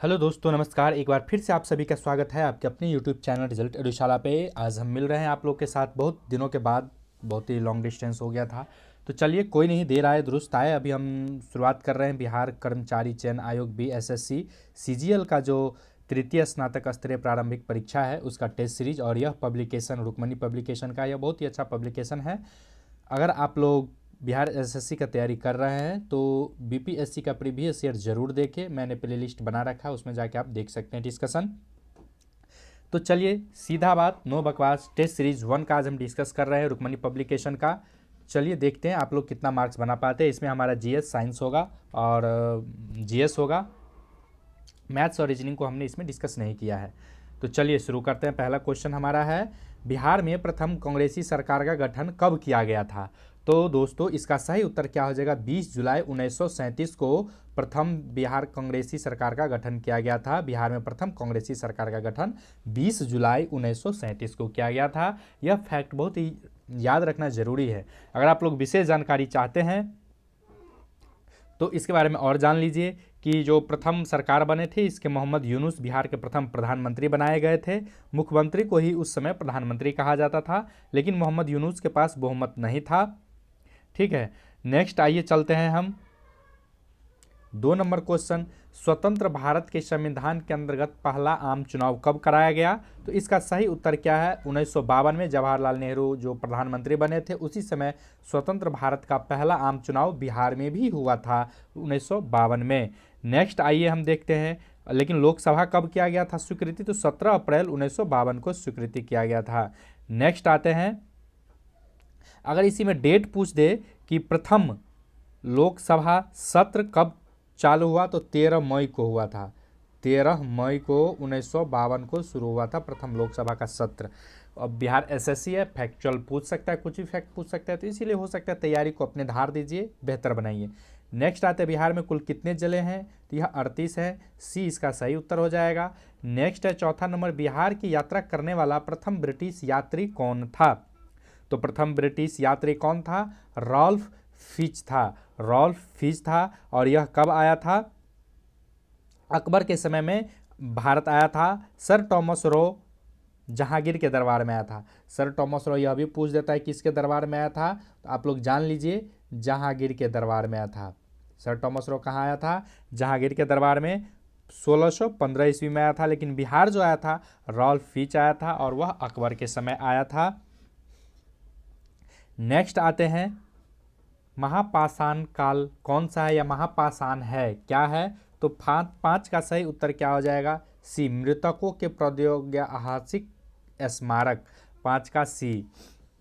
Hello दोस्तों, नमस्कार। एक बार फिर से आप सभी का स्वागत है आपके अपने यूट्यूब चैनल रिजल्ट एडुशाला पे। आज हम मिल रहे हैं आप लोग के साथ बहुत दिनों के बाद। बहुत ही लॉन्ग डिस्टेंस हो गया था, तो चलिए कोई नहीं, देर आए दुरुस्त आए। अभी हम शुरुआत कर रहे हैं बिहार कर्मचारी चयन आयोग BSSC CGL का जो तृतीय स्नातक स्तरीय प्रारंभिक परीक्षा है उसका टेस्ट सीरीज। और यह पब्लिकेशन रुक्मणी पब्लिकेशन का, यह बहुत ही अच्छा पब्लिकेशन है। अगर आप लोग बिहार एसएससी का तैयारी कर रहे हैं तो बीपीएससी का प्रीवियस ईयर जरूर देखें। मैंने प्लेलिस्ट बना रखा है, उसमें जाके आप देख सकते हैं डिस्कशन। तो चलिए सीधा बात, नो बकवास। टेस्ट सीरीज 1 का आज हम डिस्कस कर रहे हैं रुक्मणी पब्लिकेशन का। चलिए देखते हैं आप लोग कितना मार्क्स बना पाते हैं। इसमें हमारा जीएस साइंस होगा और जीएस होगा। मैथ्स और रीजनिंग को हमने इसमें डिस्कस नहीं किया है। तो चलिए शुरू करते हैं। पहला क्वेश्चन हमारा है, बिहार में प्रथम कांग्रेसी सरकार का गठन कब किया गया था? तो दोस्तों इसका सही उत्तर क्या हो जाएगा? 20 जुलाई 1937 को प्रथम बिहार कांग्रेसी सरकार का गठन किया गया था। बिहार में प्रथम कांग्रेसी सरकार का गठन 20 जुलाई 1937 को किया गया था। यह फैक्ट बहुत ही याद रखना जरूरी है। अगर आप लोग विशेष जानकारी चाहते हैं तो इसके बारे में और जान लीजिए कि जो प्रथम सरकार बने थे इसके मोहम्मद यूनुस बिहार के प्रथम प्रधानमंत्री बनाए गए थे। मुख्यमंत्री को ही उस समय प्रधानमंत्री कहा जाता था, लेकिन मोहम्मद यूनुस के पास बहुमत नहीं था। ठीक है, नेक्स्ट आइए चलते हैं हम 2 नंबर क्वेश्चन। स्वतंत्र भारत के संविधान के अंतर्गत पहला आम चुनाव कब कराया गया? तो इसका सही उत्तर क्या है? 1952 में जवाहरलाल नेहरू जो प्रधानमंत्री बने थे उसी समय स्वतंत्र भारत का पहला आम चुनाव बिहार में भी हुआ था 1952 में। नेक्स्ट आइए हम देखते हैं, लेकिन लोकसभा कब किया गया था स्वीकृति? तो 17 अप्रैल 1952 को स्वीकृति किया गया था। नेक्स्ट आते हैं, अगर इसी में डेट पूछ दे कि प्रथम लोकसभा सत्र कब चालू हुआ तो 13 मई को हुआ था। 13 मई को 1952 को शुरू हुआ था प्रथम लोकसभा का सत्र। अब बिहार एसएससी है, फैक्चुअल पूछ सकता है, कुछ भी फैक्ट पूछ सकता है, तो इसीलिए हो सकता है तैयारी को अपने धार दीजिए, बेहतर बनाइए। नेक्स्ट आते हैं, बिहार में कुल कितने जिले हैं? तो यह 38 है। सी इसका सही उत्तर हो जाएगा। नेक्स्ट है चौथा नंबर, बिहार की यात्रा करने वाला प्रथम ब्रिटिश यात्री कौन था? तो प्रथम ब्रिटिश यात्री कौन था? रॉल्फ फिच था। रॉल्फ फिच था। और यह कब आया था? अकबर के समय में भारत आया था। सर टॉमस रो जहांगीर के दरबार में आया था। सर टॉमस रो यह भी पूछ देता है किसके दरबार में आया था, तो आप लोग जान लीजिए जहांगीर के दरबार में आया था। सर टॉमस रो कहाँ आया था? जहांगीर के दरबार में 1615 ईस्वी में आया था। लेकिन बिहार जो आया था रॉल्फ फिच आया था और वह अकबर के समय आया था। नेक्स्ट आते हैं, महापाषाण काल कौन सा है या महापाषाण है क्या है? तो 5 का सही उत्तर क्या हो जाएगा? सी, मृतकों के प्रौद्योगिक स्मारक। 5 का सी,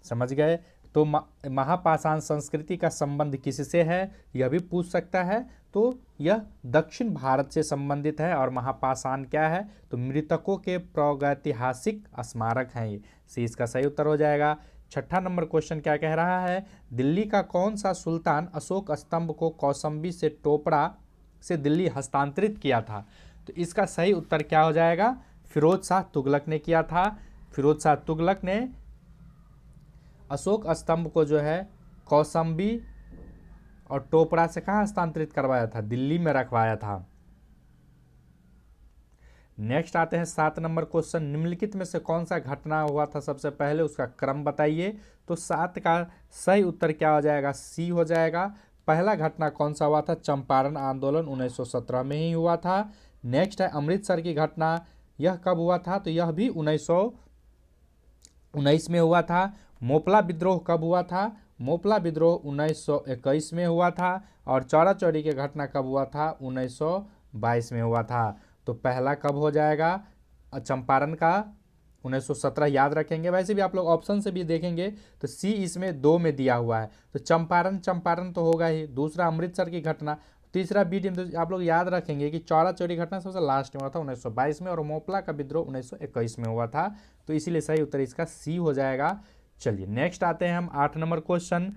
समझ गए? तो महापाषाण संस्कृति का संबंध किससे है यह भी पूछ सकता है। तो यह दक्षिण भारत से संबंधित है। और महापाषाण क्या है? तो मृतकों के प्रागैतिहासिक स्मारक हैं ये। सी इसका सही उत्तर हो जाएगा। छठा नंबर क्वेश्चन क्या कह रहा है, दिल्ली का कौन सा सुल्तान अशोक स्तंभ को कौशाम्बी से टोपड़ा से दिल्ली हस्तांतरित किया था? तो इसका सही उत्तर क्या हो जाएगा? फिरोज शाह तुगलक ने किया था। फिरोज शाह तुगलक ने अशोक स्तंभ को जो है कौशाम्बी और टोपड़ा से कहाँ हस्तांतरित करवाया था? दिल्ली में रखवाया था। नेक्स्ट आते हैं 7 नंबर क्वेश्चन, निम्नलिखित में से कौन सा घटना हुआ था सबसे पहले, उसका क्रम बताइए। तो 7 का सही उत्तर क्या हो जाएगा? सी हो जाएगा। पहला घटना कौन सा हुआ था? चंपारण आंदोलन 1917 में ही हुआ था। नेक्स्ट है अमृतसर की घटना, यह कब हुआ था? तो यह भी 1919 में हुआ था। मोपला विद्रोह कब हुआ था? मोपला विद्रोह 1921 में हुआ था। और चौरा चौरी की घटना कब हुआ था? 1922 में हुआ था। तो पहला कब हो जाएगा? चंपारण का 1917 याद रखेंगे। वैसे भी आप लोग ऑप्शन से भी देखेंगे तो सी इसमें 2 में दिया हुआ है, तो चंपारण तो होगा ही। दूसरा अमृतसर की घटना, तीसरा बीडीएम। तो आप लोग याद रखेंगे कि चौरा चौरी घटना सबसे लास्ट में हुआ था 1922 में, और मोपला का विद्रोह 1921 में हुआ था। तो इसीलिए सही उत्तर इसका सी हो जाएगा। चलिए नेक्स्ट आते हैं हम 8 नंबर क्वेश्चन,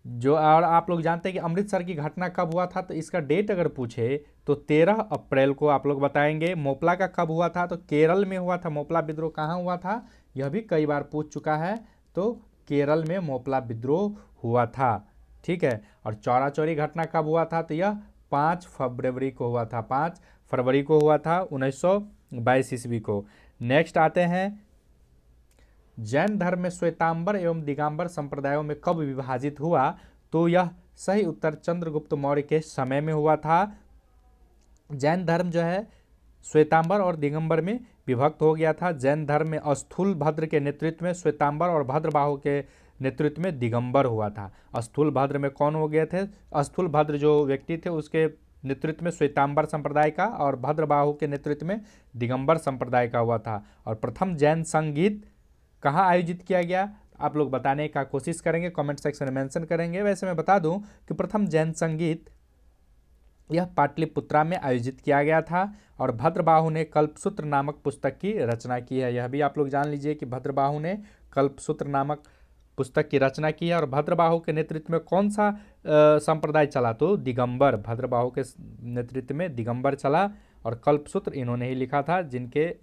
जो और आप लोग जानते हैं कि अमृतसर की घटना कब हुआ था? तो इसका डेट अगर पूछे तो 13 अप्रैल को आप लोग बताएंगे। मोपला का कब हुआ था? तो केरल में हुआ था। मोपला विद्रोह कहाँ हुआ था? यह भी कई बार पूछ चुका है। तो केरल में मोपला विद्रोह हुआ था। ठीक है। और चौरा चौरी घटना कब हुआ था? तो यह 5 फरवरी को हुआ था, 5 फरवरी को हुआ था 1922 ईस्वी को। नेक्स्ट आते हैं, जैन धर्म में श्वेतांबर एवं दिगंबर संप्रदायों में कब विभाजित हुआ? तो यह सही उत्तर चंद्रगुप्त मौर्य के समय में हुआ था। जैन धर्म जो है श्वेतांबर और दिगंबर में विभक्त हो गया था। जैन धर्म में स्थूल भद्र के नेतृत्व में श्वेतांबर और भद्रबाहु के नेतृत्व में दिगंबर हुआ था। स्थूल भद्र में कौन हो गए थे? स्थूल भद्र जो व्यक्ति थे उसके नेतृत्व में श्वेतांबर संप्रदाय का और भद्रबाहु के नेतृत्व में दिगंबर संप्रदाय का हुआ था। और प्रथम जैन संगीत कहाँ आयोजित किया गया? आप लोग बताने का कोशिश करेंगे, कमेंट सेक्शन में मेंशन करेंगे। वैसे मैं बता दूं कि प्रथम जैन संगीत यह पाटलिपुत्रा में आयोजित किया गया था। और भद्रबाहु ने कल्पसूत्र नामक पुस्तक की रचना की है। यह भी आप लोग जान लीजिए कि भद्रबाहु ने कल्पसूत्र नामक पुस्तक की रचना की है। और भद्रबाहु के नेतृत्व में कौन सा संप्रदाय चला? तो दिगंबर। भद्रबाहु के नेतृत्व में दिगंबर चला और कल्पसूत्र इन्होंने ही लिखा था, जिनके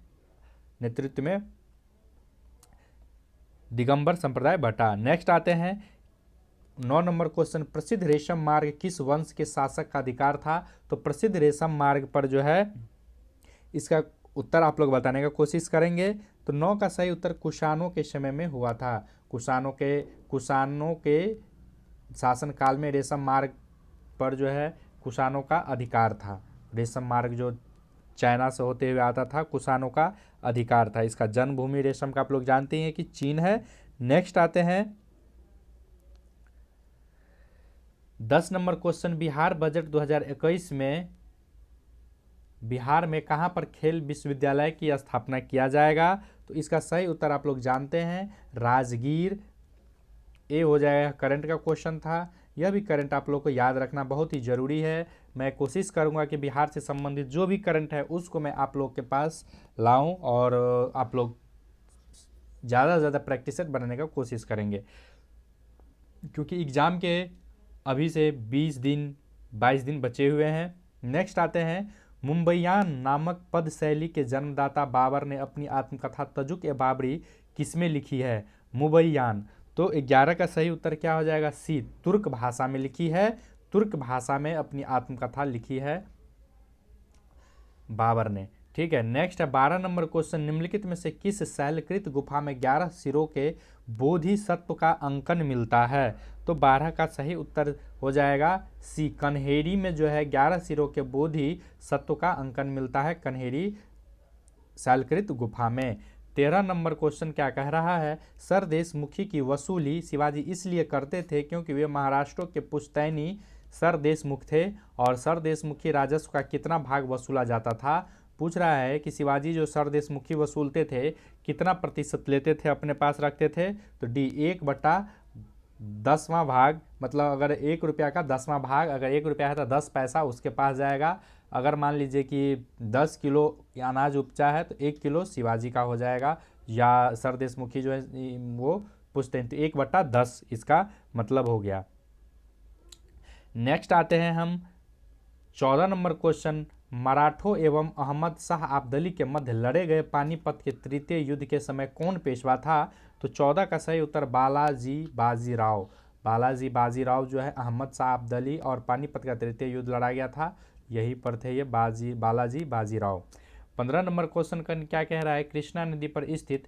नेतृत्व में दिगंबर संप्रदाय बटा। नेक्स्ट आते हैं 9 नंबर क्वेश्चन, प्रसिद्ध रेशम मार्ग किस वंश के शासक का अधिकार था? तो प्रसिद्ध रेशम मार्ग पर जो है इसका उत्तर आप लोग बताने का कोशिश करेंगे। तो 9 का सही उत्तर कुषाणों के समय में हुआ था। कुषाणों के शासनकाल में रेशम मार्ग पर जो है कुषाणों का अधिकार था। रेशम मार्ग जो चाइना से होते हुए आता था, कुषाणों का अधिकार था। इसका जन्मभूमि रेशम का आप लोग जानते हैं कि चीन है। नेक्स्ट आते हैं 10 नंबर क्वेश्चन, बिहार बजट 2021 में बिहार में कहां पर खेल विश्वविद्यालय की स्थापना किया जाएगा? तो इसका सही उत्तर आप लोग जानते हैं, राजगीर। ए हो जाएगा। करंट का क्वेश्चन था, यह भी करंट आप लोग को याद रखना बहुत ही ज़रूरी है। मैं कोशिश करूंगा कि बिहार से संबंधित जो भी करंट है उसको मैं आप लोग के पास लाऊं और आप लोग ज़्यादा से ज़्यादा प्रैक्टिस सेट बनाने का कोशिश करेंगे, क्योंकि एग्ज़ाम के अभी से 22 दिन बचे हुए हैं। नेक्स्ट आते हैं, मुंबईयान नामक पद शैली के जन्मदाता बाबर ने अपनी आत्मकथा तजुक ए बाबरी किसमें लिखी है? मुंबईयान। तो 11 का सही उत्तर क्या हो जाएगा? सी, तुर्क भाषा में लिखी है। तुर्क भाषा में अपनी आत्मकथा लिखी है बाबर ने। ठीक है। नेक्स्ट है 12 नंबर क्वेश्चन, निम्नलिखित में से किस शैलकृत गुफा में 11 सिरों के बोधिसत्व का अंकन मिलता है? तो 12 का सही उत्तर हो जाएगा सी, कन्हेरी में जो है 11 सिरों के बोधिसत्व का अंकन मिलता है, कन्हेरी शैलकृत गुफा में। 13 नंबर क्वेश्चन क्या कह रहा है? सरदेशमुखी की वसूली शिवाजी इसलिए करते थे क्योंकि वे महाराष्ट्र के पुश्तैनी सरदेशमुख थे। और सरदेशमुखी राजस्व का कितना भाग वसूला जाता था? पूछ रहा है कि शिवाजी जो सरदेशमुखी वसूलते थे कितना प्रतिशत लेते थे, अपने पास रखते थे? तो डी, 1/10वां भाग। मतलब अगर 1 रुपया का 10वां भाग, अगर 1 रुपया है तो 10 पैसा उसके पास जाएगा। अगर मान लीजिए कि 10 किलो अनाज उपजा है तो 1 किलो शिवाजी का हो जाएगा, या सरदेशमुखी जो है वो पूछते हैं। तो 1/10 इसका मतलब हो गया। नेक्स्ट आते हैं हम 14 नंबर क्वेश्चन, मराठों एवं अहमद शाह अब्दाली के मध्य लड़े गए पानीपत के तृतीय युद्ध के समय कौन पेशवा था? तो 14 का सही उत्तर बालाजी बाजीराव। बालाजी बाजीराव जो है अहमद शाह अब्दाली और पानीपत का तृतीय युद्ध लड़ा गया था, यहीं पर थे ये बालाजी बाजीराव। 15 नंबर क्वेश्चन का क्या कह रहा है? कृष्णा नदी पर स्थित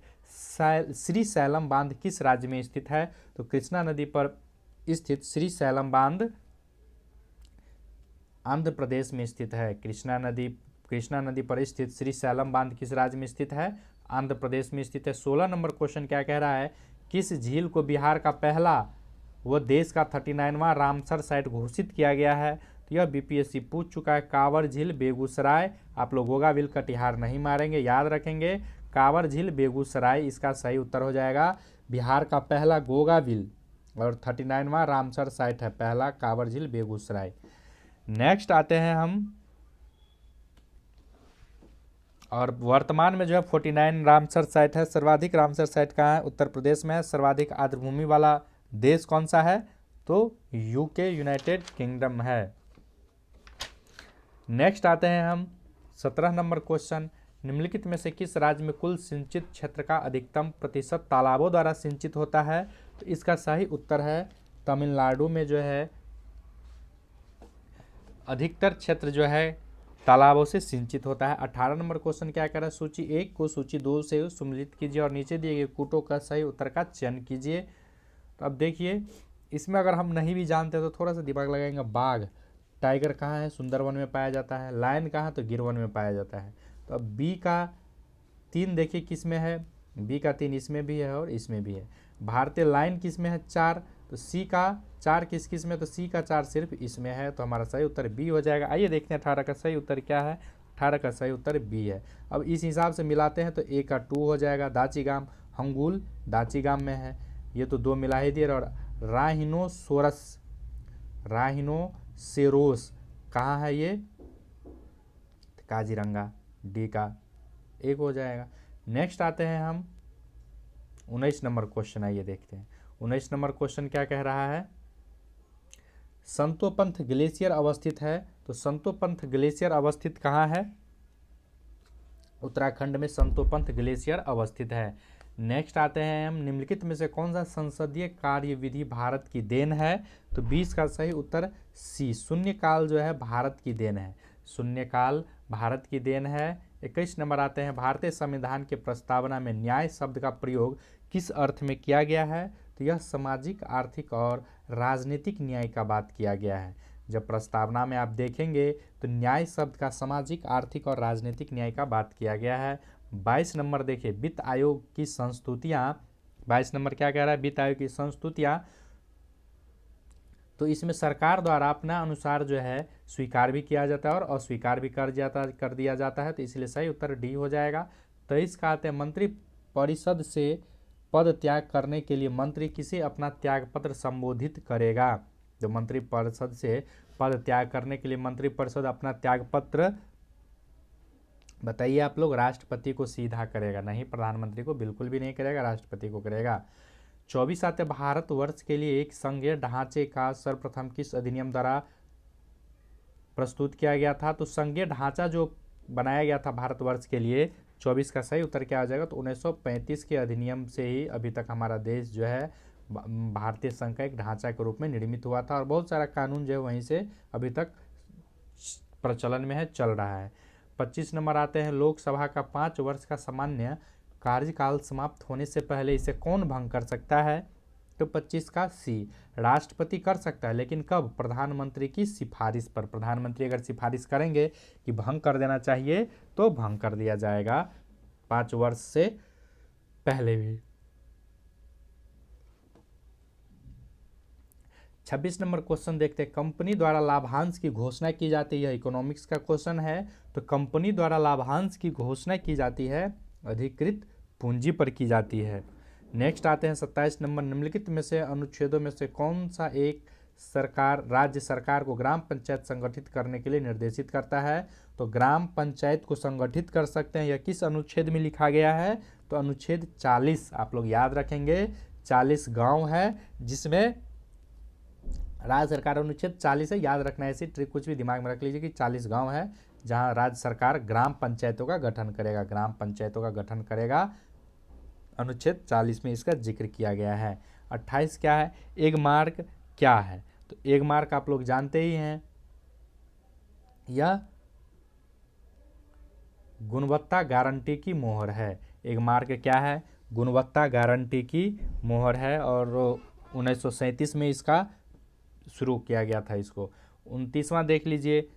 श्री सैलम बांध किस राज्य में स्थित है? तो कृष्णा नदी पर स्थित श्री सैलम बांध आंध्र प्रदेश में स्थित है। कृष्णा नदी पर स्थित श्री सैलम बांध किस राज्य में स्थित है? आंध्र प्रदेश में स्थित है। 16 नंबर क्वेश्चन क्या कह रहा है? किस झील को बिहार का पहला व देश का 39वां रामसर साइट घोषित किया गया है? तो यह बीपीएससी पूछ चुका है। कांवर झील बेगूसराय। आप लोग गोगाविल कटिहार नहीं मारेंगे, याद रखेंगे। कांवर झील बेगूसराय इसका सही उत्तर हो जाएगा। बिहार का पहला गोगाविल और 39वां रामसर साइट है पहला, कांवर झील बेगूसराय। नेक्स्ट आते हैं हम, और वर्तमान में जो है 49 रामसर साइट है। सर्वाधिक रामसर साइट कहाँ है? उत्तर प्रदेश में है। सर्वाधिक आर्द्रभूमि वाला देश कौन सा है? तो यूके, यूनाइटेड किंगडम है। नेक्स्ट आते हैं हम 17 नंबर क्वेश्चन, निम्नलिखित में से किस राज्य में कुल सिंचित क्षेत्र का अधिकतम प्रतिशत तालाबों द्वारा सिंचित होता है? तो इसका सही उत्तर है तमिलनाडु में जो है अधिकतर क्षेत्र जो है तालाबों से सिंचित होता है। 18 नंबर क्वेश्चन क्या कह रहा है, सूची 1 को सूची 2 से सम्मिलित कीजिए और नीचे दिए गए कूटों का सही उत्तर का चयन कीजिए। तो अब देखिए, इसमें अगर हम नहीं भी जानते तो थोड़ा सा दिमाग लगाएंगे। बाघ, टाइगर कहाँ है, सुंदरवन में पाया जाता है। लायन कहाँ, तो गिर वन में पाया जाता है। तो अब बी का 3 देखिए किस में है, बी का 3 इसमें भी है और इसमें भी है। भारतीय लायन किस में है, 4, तो सी का 4 किस किस में, तो सी का 4 सिर्फ इसमें है। तो हमारा सही उत्तर बी हो जाएगा। आइए देखते हैं 18 का सही उत्तर क्या है। 18 का सही उत्तर बी है। अब इस हिसाब से मिलाते हैं तो ए का 2 हो जाएगा। दाचीगाम, हंगुल दाचीगाम में है, ये तो 2 मिला ही दिए। और राहिनोसोरस, राहिनोसेरोस कहाँ है ये, काजीरंगा, डी का 1 हो जाएगा। नेक्स्ट आते हैं हम 19 नंबर क्वेश्चन, आइए देखते हैं 19 नंबर क्वेश्चन क्या कह रहा है। संतोपंथ ग्लेशियर अवस्थित है, तो संतोपंथ ग्लेशियर अवस्थित कहाँ है, उत्तराखंड में संतोपंथ ग्लेशियर अवस्थित है। नेक्स्ट आते हैं हम, निम्नलिखित में से कौन सा संसदीय कार्यविधि भारत की देन है, तो 20 का सही उत्तर सी, शून्यकाल जो है भारत की देन है। शून्यकाल भारत की देन है। 21 नंबर आते हैं, भारतीय संविधान के प्रस्तावना में न्याय शब्द का प्रयोग किस अर्थ में किया गया है, तो यह सामाजिक, आर्थिक और राजनीतिक न्याय का बात किया गया है। जब प्रस्तावना में आप देखेंगे तो न्याय शब्द का सामाजिक, आर्थिक और राजनीतिक न्याय का बात किया गया है। 22 नंबर देखिए, वित्त आयोग की संस्तुतियां, 22 नंबर क्या कह रहा है, वित्त आयोग की संस्तुतियां, तो इसमें सरकार द्वारा अपना अनुसार जो है स्वीकार भी किया जाता है और अस्वीकार भी कर दिया जाता है। तो इसलिए सही उत्तर डी हो जाएगा। 23 का आते हैं, मंत्री परिषद से पद त्याग करने के लिए मंत्री किसे अपना त्यागपत्र संबोधित करेगा, जो मंत्री परिषद से पद त्याग करने के लिए मंत्री परिषद अपना त्यागपत्र, बताइए आप लोग, राष्ट्रपति को सीधा करेगा, नहीं प्रधानमंत्री को बिल्कुल भी नहीं करेगा, राष्ट्रपति को करेगा। 24 आते, भारतवर्ष के लिए एक संघीय ढांचे का सर्वप्रथम किस अधिनियम द्वारा प्रस्तुत किया गया था, तो संघीय ढांचा जो बनाया गया था भारतवर्ष के लिए, 24 का सही उत्तर क्या हो जाएगा, तो 1935 के अधिनियम से ही अभी तक हमारा देश जो है भारतीय संघ का एक ढांचा के रूप में निर्मित हुआ था और बहुत सारा कानून जो है वहीं से अभी तक प्रचलन में है, चल रहा है। 25 नंबर आते हैं, लोकसभा का 5 वर्ष का सामान्य कार्यकाल समाप्त होने से पहले इसे कौन भंग कर सकता है, तो 25 का सी, राष्ट्रपति कर सकता है, लेकिन कब, प्रधानमंत्री की सिफारिश पर। प्रधानमंत्री अगर सिफारिश करेंगे कि भंग कर देना चाहिए तो भंग कर दिया जाएगा 5 वर्ष से पहले भी। 26 नंबर क्वेश्चन देखते हैं, कंपनी द्वारा लाभांश की घोषणा की जाती है, इकोनॉमिक्स का क्वेश्चन है। तो कंपनी द्वारा लाभांश की घोषणा की जाती है अधिकृत पूंजी पर की जाती है। नेक्स्ट आते हैं 27 नंबर, निम्नलिखित में से अनुच्छेदों में से कौन सा एक सरकार राज्य सरकार को ग्राम पंचायत संगठित करने के लिए निर्देशित करता है, तो ग्राम पंचायत को संगठित कर सकते हैं। यह किस अनुच्छेद में लिखा गया है, तो अनुच्छेद 40, आप लोग याद रखेंगे, 40 गांव है जिसमें राज्य सरकार, अनुच्छेद 40 है, याद रखना है, ऐसी ट्रिक कुछ भी दिमाग में रख लीजिए कि 40 गांव है जहां राज्य सरकार ग्राम पंचायतों का गठन करेगा, ग्राम पंचायतों का गठन करेगा। अनुच्छेद 40 में इसका जिक्र किया गया है। 28 क्या है, एगमार्क क्या है, तो एगमार्क आप लोग जानते ही हैं, यह गुणवत्ता गारंटी की मोहर है। एगमार्क क्या है, गुणवत्ता गारंटी की मोहर है और 1937 में इसका शुरू किया गया था इसको। 29वां देख लीजिए,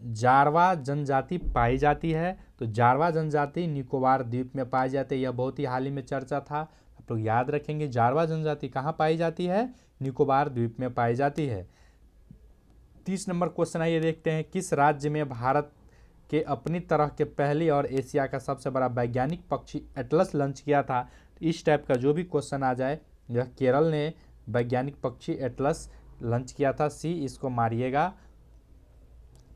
जारवा जनजाति पाई जाती है, तो जारवा जनजाति निकोबार द्वीप में पाई जाती है, यह बहुत ही हाल ही में चर्चा था, आप लोग याद रखेंगे। जारवा जनजाति कहाँ पाई जाती है, निकोबार द्वीप में पाई जाती है। 30 नंबर क्वेश्चन आइए देखते हैं, किस राज्य में भारत के अपनी तरह के पहली और एशिया का सबसे बड़ा वैज्ञानिक पक्षी एटलस लॉन्च किया था। इस टाइप का जो भी क्वेश्चन आ जाए, यह केरल ने वैज्ञानिक पक्षी एटलस लॉन्च किया था, सी, इसको मारिएगा।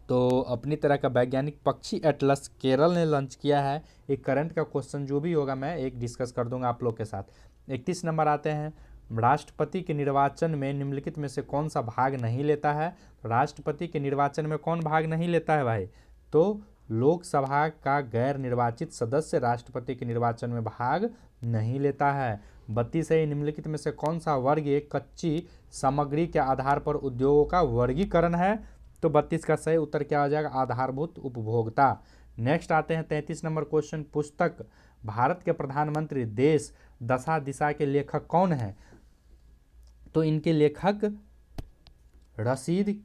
तो अपनी तरह का वैज्ञानिक पक्षी एटलस केरल ने लॉन्च किया है। एक करंट का क्वेश्चन जो भी होगा मैं एक डिस्कस कर दूंगा आप लोग के साथ। 31 नंबर आते हैं, राष्ट्रपति के निर्वाचन में निम्नलिखित में से कौन सा भाग नहीं लेता है, राष्ट्रपति के निर्वाचन में कौन भाग नहीं लेता है भाई, तो लोकसभा का गैर निर्वाचित सदस्य राष्ट्रपति के निर्वाचन में भाग नहीं लेता है। 32 है, निम्नलिखित में से कौन सा वर्ग एक कच्ची सामग्री के आधार पर उद्योगों का वर्गीकरण है, तो 32 का सही उत्तर क्या हो जाएगा, आधारभूत उपभोक्ता। नेक्स्ट आते हैं 33 नंबर क्वेश्चन, पुस्तक भारत के प्रधानमंत्री देश दशा दिशा के लेखक कौन है? तो इनके लेखक रशीद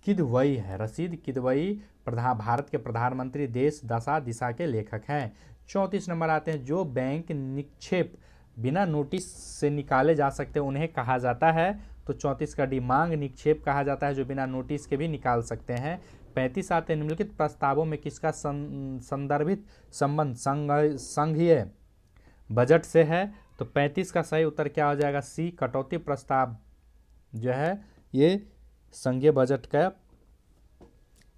किदवई है। रशीद किदवई भारत के प्रधानमंत्री देश दशा दिशा के लेखक हैं। 34 नंबर आते हैं, जो बैंक निक्षेप बिना नोटिस से निकाले जा सकते हैं उन्हें कहा जाता है? तो 34 का डी, मांग निक्षेप कहा जाता है, जो बिना नोटिस के भी निकाल सकते हैं। 35 आते हैं, निम्नलिखित प्रस्तावों में किसका संदर्भित संबंध संघीय बजट से है? तो 35 का सही उत्तर क्या हो जाएगा, सी, कटौती प्रस्ताव जो है ये संघीय बजट का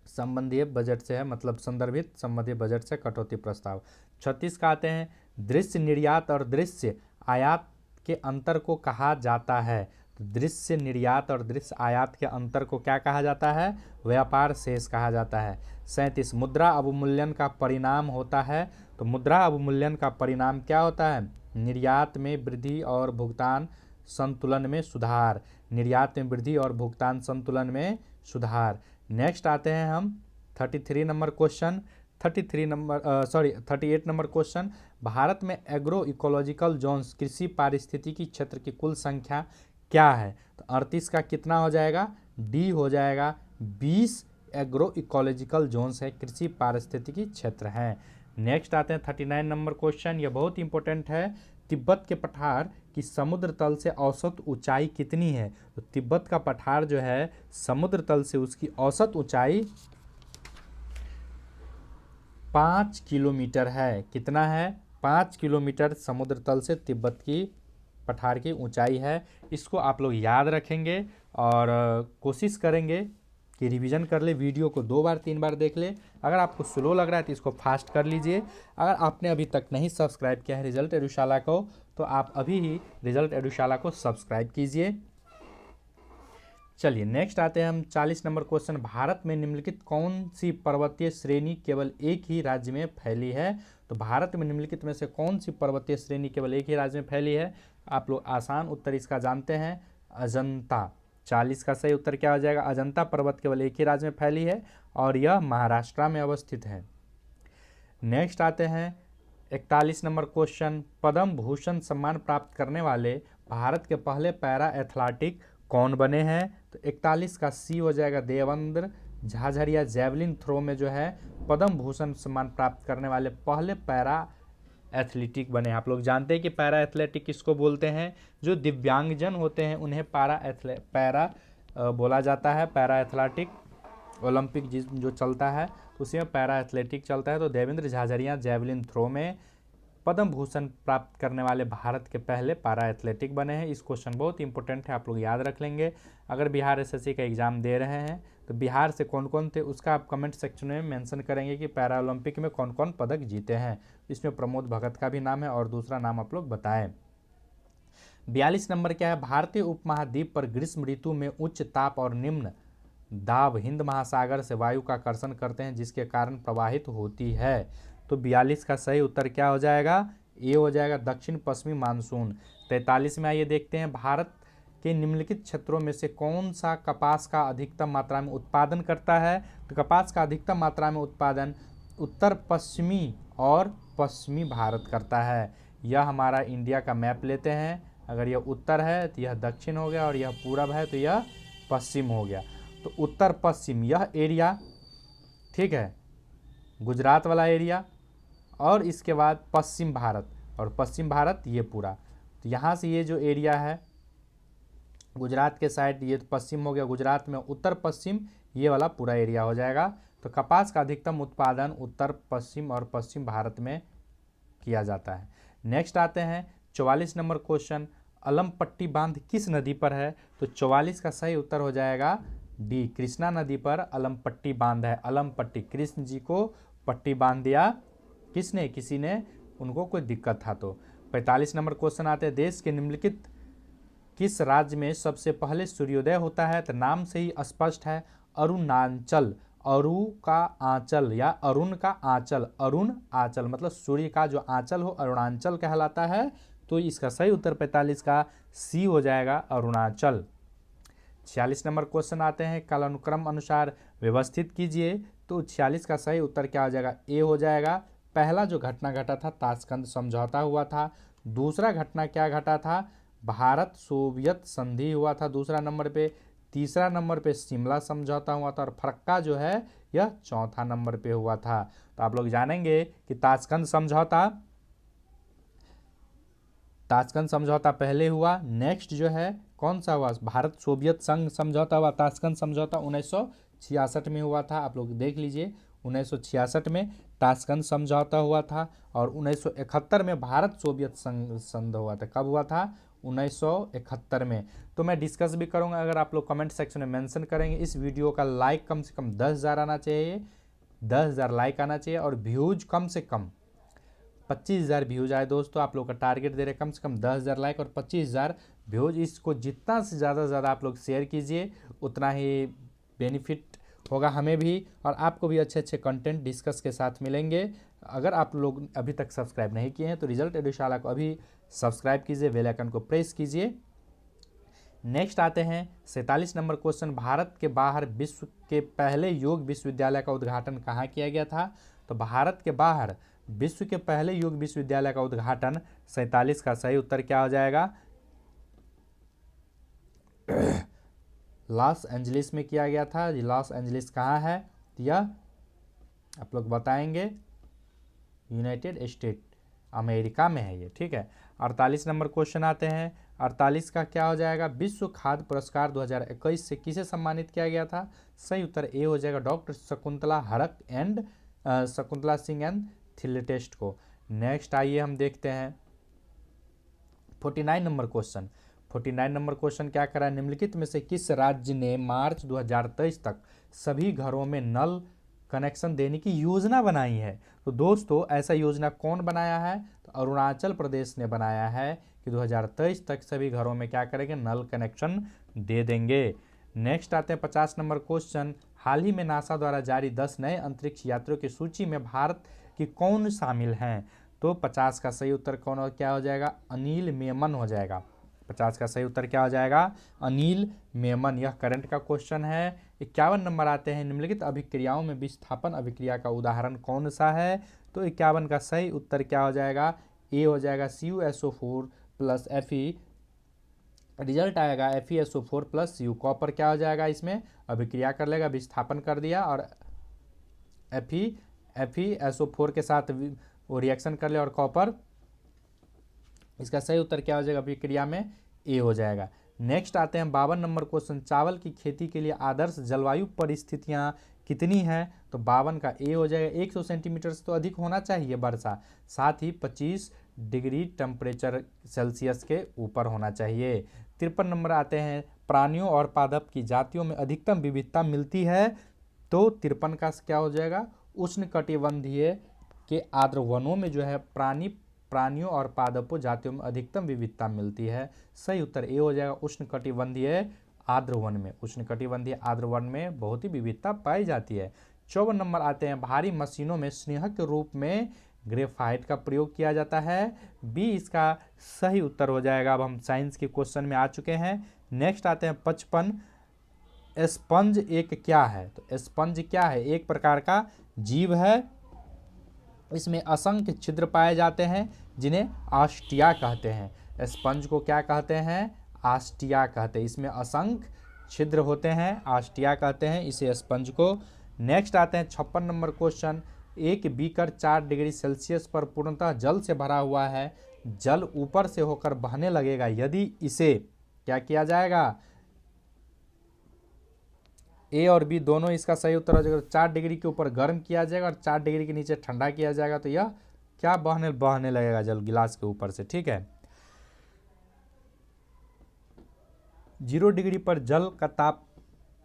संबंधीय बजट से है, मतलब संदर्भित संबंधित बजट से कटौती प्रस्ताव। 36 का आते हैं, दृश्य निर्यात और दृश्य आयात के अंतर को कहा जाता है? तो दृश्य निर्यात और दृश्य आयात के अंतर को क्या कहा जाता है? व्यापार शेष कहा जाता है। 37, मुद्रा अवमूल्यन का परिणाम होता है? तो मुद्रा अवमूल्यन का परिणाम क्या होता है? निर्यात में वृद्धि और भुगतान संतुलन में सुधार। निर्यात में वृद्धि और भुगतान संतुलन में सुधार। नेक्स्ट आते हैं हम 38 number question, 38 number question, Bharat में एग्रो इकोलॉजिकल जोन्स कृषि पारिस्थितिकी क्षेत्र की कुल संख्या क्या है? तो 38 का कितना हो जाएगा, डी हो जाएगा, 20 एग्रो इकोलॉजिकल जोन्स है, कृषि पारिस्थितिकी क्षेत्र हैं। नेक्स्ट आते हैं 39 नंबर क्वेश्चन, यह बहुत इंपॉर्टेंट है, तिब्बत के पठार की समुद्र तल से औसत ऊंचाई कितनी है? तो तिब्बत का पठार जो है समुद्र तल से उसकी औसत ऊंचाई 5 किलोमीटर है। कितना है? 5 किलोमीटर समुद्र तल से तिब्बत की पठार की ऊंचाई है। इसको आप लोग याद रखेंगे और कोशिश करेंगे कि रिवीजन कर ले, वीडियो को 2 बार 3 बार देख ले। अगर आपको स्लो लग रहा है तो इसको फास्ट कर लीजिए। अगर आपने अभी तक नहीं सब्सक्राइब किया है रिजल्ट एडुशाला को, तो आप अभी ही रिजल्ट एडुशाला को सब्सक्राइब कीजिए। चलिए नेक्स्ट आते हैं हम 40 नंबर क्वेश्चन, भारत में निम्नलिखित कौन सी पर्वतीय श्रेणी केवल एक ही राज्य में फैली है? तो भारत में निम्नलिखित में से कौन सी पर्वतीय श्रेणी केवल एक ही राज्य में फैली है? आप लोग आसान उत्तर इसका जानते हैं, अजंता। 40 का सही उत्तर क्या हो जाएगा, अजंता पर्वत केवल एक ही राज्य में फैली है और यह महाराष्ट्र में अवस्थित है। नेक्स्ट आते हैं 41 नंबर क्वेश्चन, पद्म भूषण सम्मान प्राप्त करने वाले भारत के पहले पैरा एथलेटिक कौन बने हैं? तो 41 का सी हो जाएगा, देवेंद्र झाझड़िया। जैवलिन थ्रो में जो है पद्म भूषण सम्मान प्राप्त करने वाले पहले पैरा एथलेटिक बने। आप लोग जानते हैं कि पैरा एथलेटिक किसको बोलते हैं? जो दिव्यांगजन होते हैं उन्हें पैरा बोला जाता है। पैरा एथलेटिक ओलंपिक जो चलता है तो उसी में पैरा एथलेटिक चलता है। तो देवेंद्र झाझड़िया जैवलिन थ्रो में पद्म भूषण प्राप्त करने वाले भारत के पहले पैरा एथलेटिक बने हैं। इस क्वेश्चन बहुत इंपॉर्टेंट है, आप लोग याद रख लेंगे। अगर बिहार एसएससी का एग्जाम दे रहे हैं तो बिहार से कौन कौन थे उसका आप कमेंट सेक्शन में मेंशन करेंगे कि पैरा ओलंपिक में कौन कौन पदक जीते हैं। इसमें प्रमोद भगत का भी नाम है और दूसरा नाम आप लोग बताएं। 42 नंबर क्या है, भारतीय उपमहाद्वीप पर ग्रीष्म ऋतु में उच्च ताप और निम्न दाब हिंद महासागर से वायु का आकर्षण करते हैं जिसके कारण प्रवाहित होती है। तो 42 का सही उत्तर क्या हो जाएगा, ए हो जाएगा, दक्षिण पश्चिमी मानसून। 43 में आइए देखते हैं, भारत के निम्नलिखित क्षेत्रों में से कौन सा कपास का अधिकतम मात्रा में उत्पादन करता है? तो कपास का अधिकतम मात्रा में उत्पादन उत्तर पश्चिमी और पश्चिमी भारत करता है। यह हमारा इंडिया का मैप लेते हैं, अगर यह उत्तर है तो यह दक्षिण हो गया और यह पूरब है तो यह पश्चिम हो गया। तो उत्तर पश्चिम यह एरिया, ठीक है, गुजरात वाला एरिया, और इसके बाद पश्चिम भारत, और पश्चिम भारत ये पूरा। तो यहाँ से ये जो एरिया है गुजरात के साइड ये पश्चिम हो गया, गुजरात में उत्तर पश्चिम ये वाला पूरा एरिया हो जाएगा। तो कपास का अधिकतम उत्पादन उत्तर पश्चिम और पश्चिम भारत में किया जाता है। नेक्स्ट आते हैं 44 नंबर क्वेश्चन, अलमपट्टी बांध किस नदी पर है? तो 44 का सही उत्तर हो जाएगा डी, कृष्णा नदी पर अलमपट्टी बांध है। अलमपट्टी, कृष्ण जी को पट्टी बांध दिया किसने? किसी ने, उनको कोई दिक्कत था तो। 45 नंबर क्वेश्चन आते हैं, देश के निम्नलिखित किस राज्य में सबसे पहले सूर्योदय होता है? तो नाम से ही स्पष्ट है, अरुणाचल। अरु का आंचल या अरुण का आंचल, अरुण आंचल मतलब सूर्य का जो आंचल हो अरुणाचल कहलाता है। तो इसका सही उत्तर 45 का सी हो जाएगा, अरुणाचल। 46 नंबर क्वेश्चन आते हैं, कालानुक्रम अनुसार व्यवस्थित कीजिए। तो 46 का सही उत्तर क्या हो जाएगा, ए हो जाएगा। पहला जो घटना घटा था ताशकंद समझौता हुआ था। दूसरा घटना क्या घटा था, भारत सोवियत संधि हुआ था दूसरा नंबर पे। तीसरा नंबर पे शिमला समझौता हुआ था, और फरक्का जो है यह चौथा नंबर पे हुआ था। तो आप लोग जानेंगे कि ताशकंद समझौता पहले हुआ। नेक्स्ट जो है कौन सा हुआ, भारत सोवियत संघ समझौता हुआ। ताशकंद समझौता 1966 में हुआ था, आप लोग देख लीजिए 1966 में ताशकंद समझौता हुआ था। और 1971 में भारत सोवियत संघ हुआ था। कब हुआ था, 1971 में। तो मैं डिस्कस भी करूंगा, अगर आप लोग कमेंट सेक्शन में मेंशन करेंगे। इस वीडियो का लाइक कम से कम 10,000 आना चाहिए, 10,000 लाइक आना चाहिए, और व्यूज कम से कम 25,000 व्यूज आए दोस्तों। आप लोग का टारगेट दे रहे कम से कम 10,000 लाइक और 25,000 व्यूज। इसको जितना से ज़्यादा आप लोग शेयर कीजिए, उतना ही बेनिफिट होगा हमें भी, और आपको भी अच्छे अच्छे कंटेंट डिस्कस के साथ मिलेंगे। अगर आप लोग अभी तक सब्सक्राइब नहीं किए हैं तो रिजल्ट एडुशाला को अभी सब्सक्राइब कीजिए, बेल आइकन को प्रेस कीजिए। नेक्स्ट आते हैं 47 नंबर क्वेश्चन, भारत के बाहर विश्व के पहले योग विश्वविद्यालय का उद्घाटन कहाँ किया गया था। तो भारत के बाहर विश्व के पहले योग विश्वविद्यालय का उद्घाटन 47 का सही उत्तर क्या हो जाएगा, लॉस एंजलिस में किया गया था। लॉस एंजलिस कहाँ है, यह आप लोग बताएंगे, यूनाइटेड स्टेट अमेरिका में है ये, ठीक है। 48 नंबर क्वेश्चन आते हैं, 48 का क्या हो जाएगा, विश्व खाद्य पुरस्कार 2021 से किसे सम्मानित किया गया था। सही उत्तर ए हो जाएगा, डॉक्टर शकुंतला सिंह एंड थिलेटेस्ट को। नेक्स्ट आइए हम देखते हैं 49 नंबर क्वेश्चन। 49 नंबर क्वेश्चन क्या करा, निम्नलिखित में से किस राज्य ने मार्च 2023 तक सभी घरों में नल कनेक्शन देने की योजना बनाई है। तो दोस्तों ऐसा योजना कौन बनाया है, तो अरुणाचल प्रदेश ने बनाया है कि 2023 तक सभी घरों में क्या करेंगे, नल कनेक्शन दे देंगे। नेक्स्ट आते हैं 50 नंबर क्वेश्चन, हाल ही में नासा द्वारा जारी 10 नए अंतरिक्ष यात्रियों की सूची में भारत की कौन शामिल हैं। तो 50 का सही उत्तर कौन क्या हो जाएगा, अनिल मेमन हो जाएगा। 50 का सही उत्तर क्या हो जाएगा, अनिल मेमन। यह करंट का क्वेश्चन है। 51 नंबर आते हैं, निम्नलिखित अभिक्रियाओं में विस्थापन अभिक्रिया का उदाहरण कौन सा है। तो 51 का सही उत्तर क्या हो जाएगा, ए हो जाएगा, CuSO4 प्लस Fe। रिजल्ट आएगा FeSO4 प्लस Cu। कॉपर क्या हो जाएगा, इसमें अभिक्रिया कर लेगा, विस्थापन कर दिया, और FeSO4 के साथ वो रिएक्शन कर ले, और कॉपर, इसका सही उत्तर क्या हो जाएगा, अभिक्रिया में ए हो जाएगा। नेक्स्ट आते हैं 52 नंबर क्वेश्चन, चावल की खेती के लिए आदर्श जलवायु परिस्थितियां कितनी हैं। तो 52 का ए हो जाएगा, 100 सेंटीमीटर से तो अधिक होना चाहिए वर्षा, साथ ही 25 डिग्री टेम्परेचर सेल्सियस के ऊपर होना चाहिए। 53 नंबर आते हैं, प्राणियों और पादप की जातियों में अधिकतम विविधता मिलती है। तो 53 का क्या हो जाएगा, उष्णकटिबंधीय के आर्द्र वनों में जो है प्राणियों और पादपों जातियों में अधिकतम विविधता मिलती है। सही उत्तर ए हो जाएगा, उष्णकटिबंधीय आर्द्र वन में। उष्णकटिबंधीय आर्द्र वन में बहुत ही विविधता पाई जाती है। 54 नंबर आते हैं, भारी मशीनों में स्नेहक के रूप में ग्रेफाइट का प्रयोग किया जाता है। बी इसका सही उत्तर हो जाएगा। अब हम साइंस के क्वेश्चन में आ चुके हैं। नेक्स्ट आते हैं 55, स्पंज एक क्या है। तो स्पंज क्या है, एक प्रकार का जीव है, इसमें असंख्य छिद्र पाए जाते हैं जिन्हें आस्टिया कहते हैं। स्पंज को क्या कहते हैं, आस्टिया कहते हैं। इसमें असंख्य छिद्र होते हैं, आस्टिया कहते हैं इसे स्पंज को। नेक्स्ट आते हैं 56 नंबर क्वेश्चन, एक बीकर 4 डिग्री सेल्सियस पर पूर्णतः जल से भरा हुआ है, जल ऊपर से होकर बहने लगेगा यदि इसे क्या किया जाएगा, ए और बी दोनों इसका सही उत्तर हो जाएगा। 4 डिग्री के ऊपर गर्म किया जाएगा और 4 डिग्री के नीचे ठंडा किया जाएगा, तो यह क्या बहने लगेगा जल गिलास के ऊपर से, ठीक है। 0 डिग्री पर जल का ताप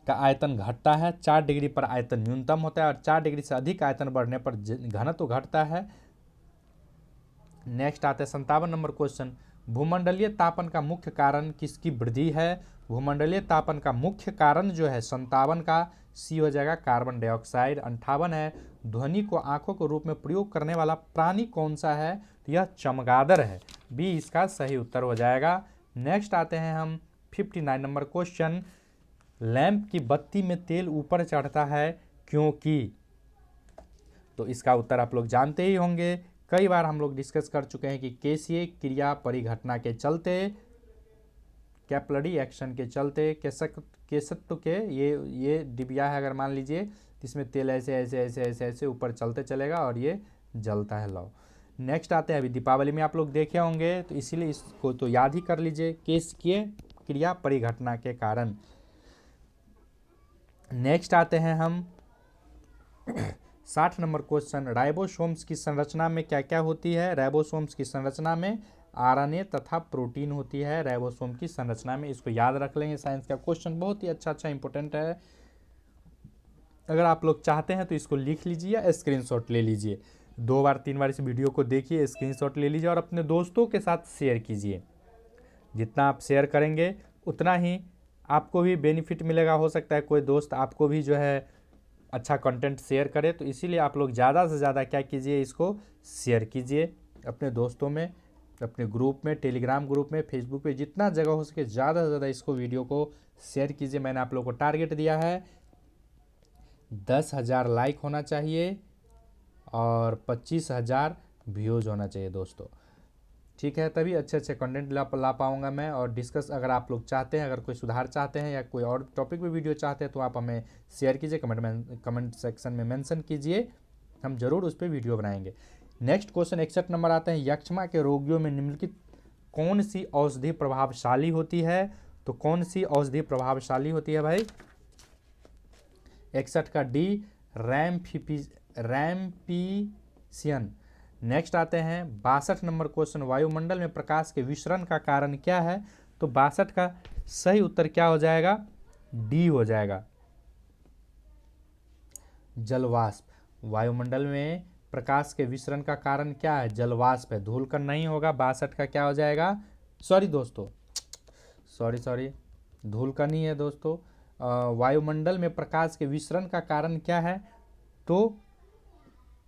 का आयतन घटता है, 4 डिग्री पर आयतन न्यूनतम होता है, और 4 डिग्री से अधिक आयतन बढ़ने पर घनत्व घटता है। नेक्स्ट आते हैं 57 नंबर क्वेश्चन, भूमंडलीय तापन का मुख्य कारण किसकी वृद्धि है। भूमंडलीय तापन का मुख्य कारण जो है 57 का सी हो जाएगा, कार्बन डाइऑक्साइड। 58 है, ध्वनि को आंखों के रूप में प्रयोग करने वाला प्राणी कौन सा है। तो यह चमगादड़ है, बी इसका सही उत्तर हो जाएगा। नेक्स्ट आते हैं हम 59 नंबर क्वेश्चन, लैंप की बत्ती में तेल ऊपर चढ़ता है क्योंकि, तो इसका उत्तर आप लोग जानते ही होंगे, कई बार हम लोग डिस्कस कर चुके हैं कि केसीय क्रिया परिघटना के चलते, कैपिलरी एक्शन के चलते, केसत्व के ये डिबिया है अगर मान लीजिए, इसमें तेल ऐसे ऐसे ऐसे ऐसे ऐसे ऊपर चलते चलेगा और ये जलता है लौ। नेक्स्ट आते हैं, अभी दीपावली में आप लोग देखे होंगे तो इसीलिए इसको तो याद ही कर लीजिए, केसीय क्रिया परिघटना के कारण। नेक्स्ट आते हैं हम 60 नंबर क्वेश्चन, राइबोसोम्स की संरचना में क्या क्या होती है। राइबोसोम्स की संरचना में आरएनए तथा प्रोटीन होती है राइबोसोम की संरचना में। इसको याद रख लेंगे, साइंस का क्वेश्चन बहुत ही अच्छा इंपॉर्टेंट है। अगर आप लोग चाहते हैं तो इसको लिख लीजिए या स्क्रीनशॉट ले लीजिए, 2 बार 3 बार इस वीडियो को देखिए, स्क्रीनशॉट ले लीजिए और अपने दोस्तों के साथ शेयर कीजिए। जितना आप शेयर करेंगे उतना ही आपको भी बेनिफिट मिलेगा। हो सकता है कोई दोस्त आपको भी जो है अच्छा कंटेंट शेयर करे, तो इसीलिए आप लोग ज़्यादा से ज़्यादा क्या कीजिए, इसको शेयर कीजिए अपने दोस्तों में, अपने ग्रुप में, टेलीग्राम ग्रुप में, फेसबुक पे, जितना जगह हो सके ज़्यादा से ज़्यादा इसको वीडियो को शेयर कीजिए। मैंने आप लोगों को टारगेट दिया है 10,000 लाइक होना चाहिए और 25,000 व्यूज़ होना चाहिए दोस्तों, ठीक है, तभी अच्छे कंटेंट ला पाऊँगा मैं। और डिस्कस अगर आप लोग चाहते हैं, अगर कोई सुधार चाहते हैं या कोई और टॉपिक पे वीडियो चाहते हैं तो आप हमें शेयर कीजिए, कमेंट सेक्शन में मेंशन कीजिए, हम जरूर उस पर वीडियो बनाएंगे। नेक्स्ट क्वेश्चन 61 नंबर आते हैं, यक्ष्मा के रोगियों में निम्नलिखित कौन सी औषधि प्रभावशाली होती है। तो कौन सी औषधि प्रभावशाली होती है भाई, 61 का डी, रैम्पीसियन। नेक्स्ट आते हैं 62 नंबर क्वेश्चन, वायुमंडल में प्रकाश के विसरण का कारण क्या है। तो 62 का सही उत्तर क्या हो जाएगा, डी हो जाएगा, जलवाष्प। वायुमंडल में प्रकाश के विसरण का कारण क्या है, जलवाष्प है, धूलकण नहीं होगा। 62 का क्या हो जाएगा, सॉरी दोस्तों, सॉरी धूलकण ही है दोस्तों। वायुमंडल में प्रकाश के विसरण का कारण क्या है, तो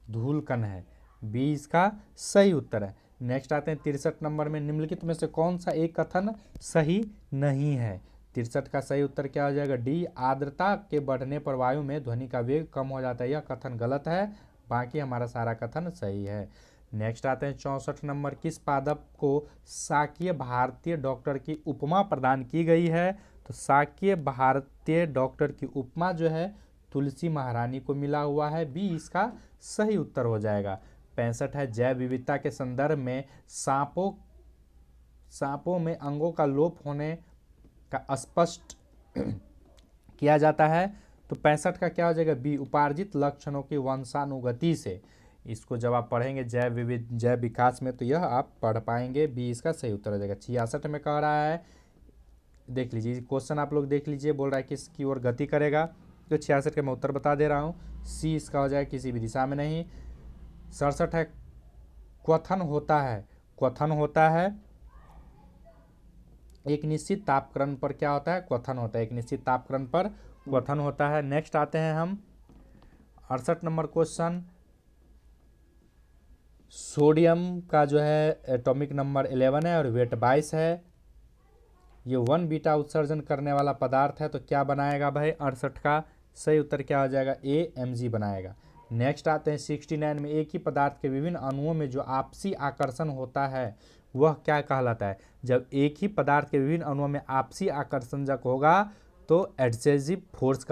धूलकण है, 20 का सही उत्तर है। नेक्स्ट आते हैं 63 नंबर में, निम्नलिखित में से कौन सा एक कथन सही नहीं है। 63 का सही उत्तर क्या हो जाएगा, डी, आर्द्रता के बढ़ने पर वायु में ध्वनि का वेग कम हो जाता है। यह कथन गलत है, बाकी हमारा सारा कथन सही है। नेक्स्ट आते हैं 64 नंबर, किस पादप को शाक्य भारतीय डॉक्टर की उपमा प्रदान की गई है। तो शाक्य भारतीय डॉक्टर की उपमा जो है तुलसी महारानी को मिला हुआ है, बी इसका सही उत्तर हो जाएगा। 65 है, जैव विविधता के संदर्भ में सांपों में अंगों का लोप होने का स्पष्ट किया जाता है। तो 65 का क्या हो जाएगा, बी, उपार्जित लक्षणों की वंशानुगति से। इसको जब आप पढ़ेंगे जैव विकास में तो यह आप पढ़ पाएंगे, बी इसका सही उत्तर हो जाएगा। 66 में कह रहा है, देख लीजिए क्वेश्चन आप लोग देख लीजिए, बोल रहा है किसकी ओर गति करेगा। तो 66 का मैं उत्तर बता दे रहा हूँ, सी इसका हो जाएगा, किसी भी दिशा में नहीं। 67 है, क्वथन होता है एक निश्चित तापक्रम पर, क्या होता है, क्वथन होता है, एक निश्चित तापक्रम पर क्वथन होता है। नेक्स्ट आते हैं हम 68 नंबर क्वेश्चन, सोडियम का जो है एटॉमिक नंबर 11 है और वेट 22 है। ये 1 बीटा उत्सर्जन करने वाला पदार्थ है, तो क्या बनाएगा भाई, 68 का सही उत्तर क्या हो जाएगा, ए, Mg बनाएगा। नेक्स्ट आते हैं 69 में, एक ही पदार्थ के विभिन्न अणुओं में जो आपसी आकर्षण होता है वह क्या कहलाता है। जब एक ही पदार्थ के विभिन्न अणुओं में आपसी आकर्षण जब होगा तो एडहेसिव फोर्स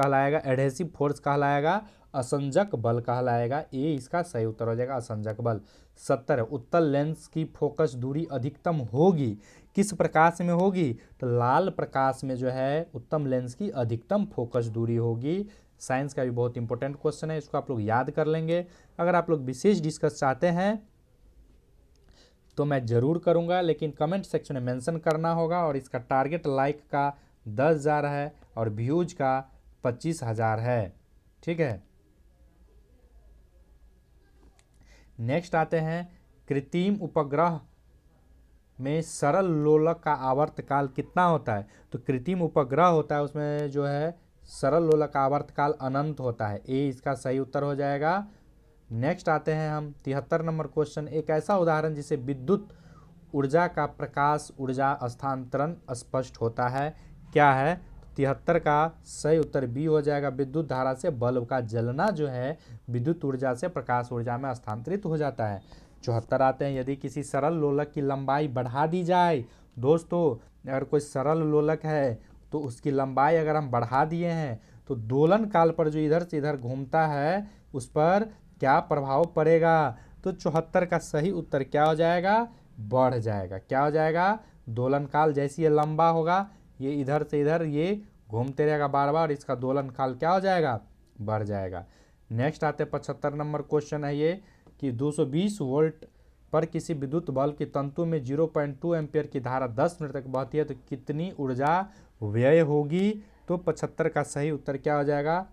कहलाएगा, असंजक बल कहलाएगा। ए इसका सही उत्तर हो जाएगा, असंजक बल। 70 उत्तल लेंस की फोकस दूरी अधिकतम होगी, किस प्रकाश में होगी, तो लाल प्रकाश में जो है उत्तम लेंस की अधिकतम फोकस दूरी होगी। साइंस का भी बहुत इंपॉर्टेंट क्वेश्चन है, इसको आप लोग याद कर लेंगे। अगर आप लोग विशेष डिस्कस चाहते हैं तो मैं ज़रूर करूंगा, लेकिन कमेंट सेक्शन में मेंशन करना होगा। और इसका टारगेट लाइक का 10,000 है और व्यूज का 25,000 है, ठीक है। नेक्स्ट आते हैं, कृत्रिम उपग्रह में सरल लोलक का आवर्तकाल कितना होता है। तो कृत्रिम उपग्रह होता है उसमें जो है सरल लोलक का आवर्तकाल अनंत होता है, ए इसका सही उत्तर हो जाएगा। नेक्स्ट आते हैं हम 73 नंबर क्वेश्चन, एक ऐसा उदाहरण जिसे विद्युत ऊर्जा का प्रकाश ऊर्जा स्थानांतरण स्पष्ट होता है, क्या है। 73 का सही उत्तर बी हो जाएगा। विद्युत धारा से बल्ब का जलना जो है विद्युत ऊर्जा से प्रकाश ऊर्जा में स्थानांतरित हो जाता है। 74 आते हैं, यदि किसी सरल लोलक की लंबाई बढ़ा दी जाए। दोस्तों, अगर कोई सरल लोलक है तो उसकी लंबाई अगर हम बढ़ा दिए हैं तो दोलन काल पर जो इधर से इधर घूमता है उस पर क्या प्रभाव पड़ेगा। तो 74 का सही उत्तर क्या हो जाएगा, बढ़ जाएगा। क्या हो जाएगा, दोलन काल जैसे ये लंबा होगा ये इधर से इधर ये घूमते रहेगा बार बार, इसका दोलन काल क्या हो जाएगा, बढ़ जाएगा। नेक्स्ट आते 75 नंबर क्वेश्चन है ये कि 220 वोल्ट पर किसी विद्युत बल्ब की तंतु में 0.2 एम्पियर की धारा 10 मिनट तक बहती है तो कितनी ऊर्जा व्यय होगी। तो 75 का सही उत्तर क्या हो जाएगा,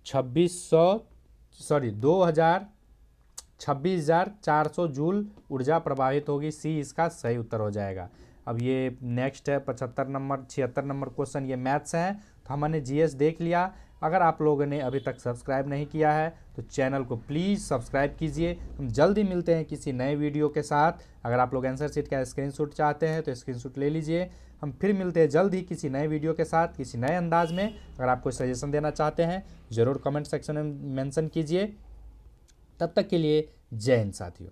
26,400 जूल ऊर्जा प्रभावित होगी। सी इसका सही उत्तर हो जाएगा। अब ये नेक्स्ट है 76 नंबर क्वेश्चन, ये मैथ्स है। तो हमने जीएस देख लिया। अगर आप लोगों ने अभी तक सब्सक्राइब नहीं किया है तो चैनल को प्लीज़ सब्सक्राइब कीजिए। हम जल्दी मिलते हैं किसी नए वीडियो के साथ। अगर आप लोग आंसर शीट का स्क्रीनशॉट चाहते हैं तो स्क्रीनशॉट ले लीजिए। हम फिर मिलते हैं जल्द ही किसी नए वीडियो के साथ, किसी नए अंदाज में। अगर आप कोई सजेशन देना चाहते हैं ज़रूर कमेंट सेक्शन में मेंशन कीजिए। तब तक के लिए जय हिंद साथियों।